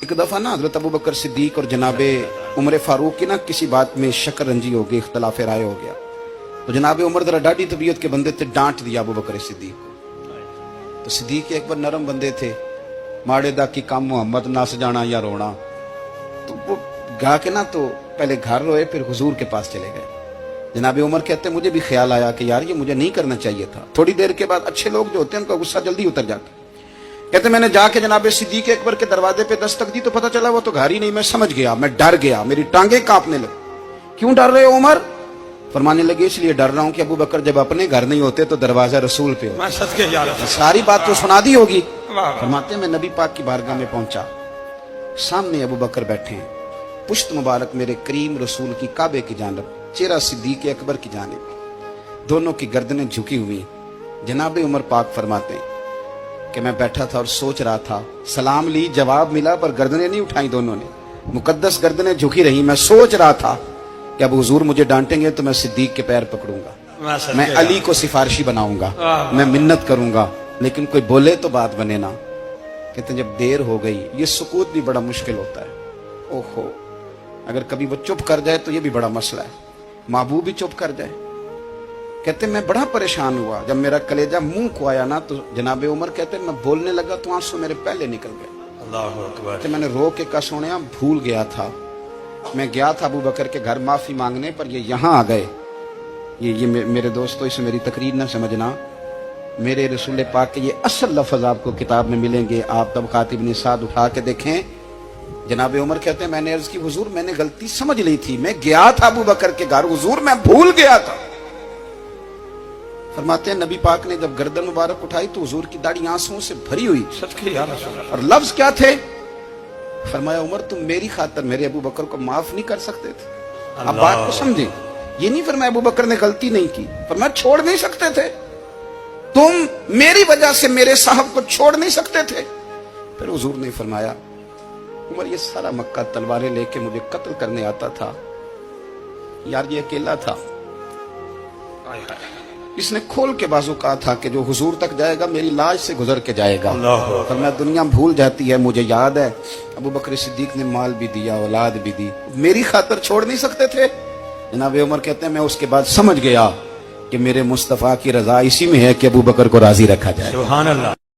एक दफ़ा ना हज़रत अबू बकर सिद्दीक और जनाबे उमर फारूक की ना किसी बात में शकरंजी हो गई, इख्तलाफ राय हो गया। तो जनाबे उमर जरा डाढ़ी तबीयत के बंदे थे, डांट दिया अबू बकर सिद्दीक को। तो सिद्दीक एक बार नरम बंदे थे, माड़े दा की काम मोहम्मद नस जाना या रोना। तो वो गा के ना तो पहले घर रोए, फिर हुजूर के पास चले गए। जनाबे उमर कहते मुझे भी ख्याल आया कि यार ये मुझे नहीं करना चाहिए था। थोड़ी देर के बाद अच्छे लोग जो होते हैं उनका गुस्सा जल्दी उतर जाता है। कहते मैंने जाके जनाबे सिद्दीक अकबर के दरवाजे पे दस्तक दी तो पता चला वो तो घर ही नहीं। मैं समझ गया, मैं डर गया, मेरी टांगे कांपने लगी। क्यों डर रहे हो उमर? फरमाने लगे इसलिए डर रहा हूं कि अबू बकर जब अपने घर नहीं होते तो दरवाजा रसूल पे हो। सारी बात तो सुना दी होगी। फरमाते मैं नबी पाक की बारगाह में पहुंचा, सामने अबू बकर बैठे हैं, पुश्त मुबारक मेरे करीम रसूल की काबे की जानब, चेहरा सिद्दीक अकबर की जानिब, दोनों की गर्दनें झुकी हुई। जनाबे उमर पाक फरमाते हैं कि मैं बैठा था और सोच रहा था, सलाम ली, जवाब मिला, पर गर्दनें नहीं उठाई दोनों ने, मुकद्दस गर्दनें झुकी रही। मैं सोच रहा था कि अब हुजूर मुझे डांटेंगे तो मैं सिद्दीक के पैर पकड़ूंगा, मैं अली को सिफारिशी बनाऊंगा, मैं मिन्नत करूंगा, लेकिन कोई बोले तो बात बने ना। कहते जब देर हो गई, ये सुकूत भी बड़ा मुश्किल होता है। ओहो, अगर कभी वो चुप कर जाए तो ये भी बड़ा मसला है, महबूब भी चुप कर जाए। कहते मैं बड़ा परेशान हुआ, जब मेरा कलेजा मुंह को आया ना तो जनाबे उमर कहते मैं बोलने लगा तो आंसू मेरे पहले निकल गए। अल्लाहु अकबर। कहते मैंने रो के कहा सोनिया भूल गया था, मैं गया था अबू बकर के घर माफी मांगने, पर ये यहाँ आ गए। ये मेरे दोस्तों इसे मेरी तकरीर ना समझना, मेरे रसूल पाक के ये असल लफ्ज आपको किताब में मिलेंगे। आप तब खातिब निसाद उठा के देखें। जनाबे उमर कहते हैं मैंने अर्ज की हुजूर मैंने गलती समझ ली थी, मैं गया था अबू बकर के घर, हुजूर मैं भूल गया था। फरमाते हैं नबी पाक ने जब गर्दन मुबारक उठाई तो हुजूर की दाढ़ी आंसुओं से भरी हुई। सच के यार और लफ्ज क्या थे? फरमाया उमर तुम मेरी खातर मेरे अबू बकर को माफ नहीं कर सकते थे। अब बात को समझे, ये नहीं फरमाया अबू बकर ने गलती नहीं की, फरमाया छोड़ नहीं सकते थे, तुम मेरी वजह से मेरे साहब को छोड़ नहीं सकते थे। फिर हुजूर ने फरमाया उमर ये सारा मक्का तलवारें लेके मुझे कत्ल करने आता था, यार ये अकेला था, इसने खोल के बाजू कहा था कि जो हुजूर तक जाएगा मेरी लाश से गुजर के जाएगा। फरमाया दुनिया भूल जाती है, मुझे याद है अबू बकर सिद्दीक ने माल भी दिया, औलाद भी दी, मेरी खातर छोड़ नहीं सकते थे। जनाबे उमर कहते हैं मैं उसके बाद समझ गया कि मेरे मुस्तफा की रजा इसी में है कि अबू बकर को राजी रखा जाए। सुभान अल्लाह।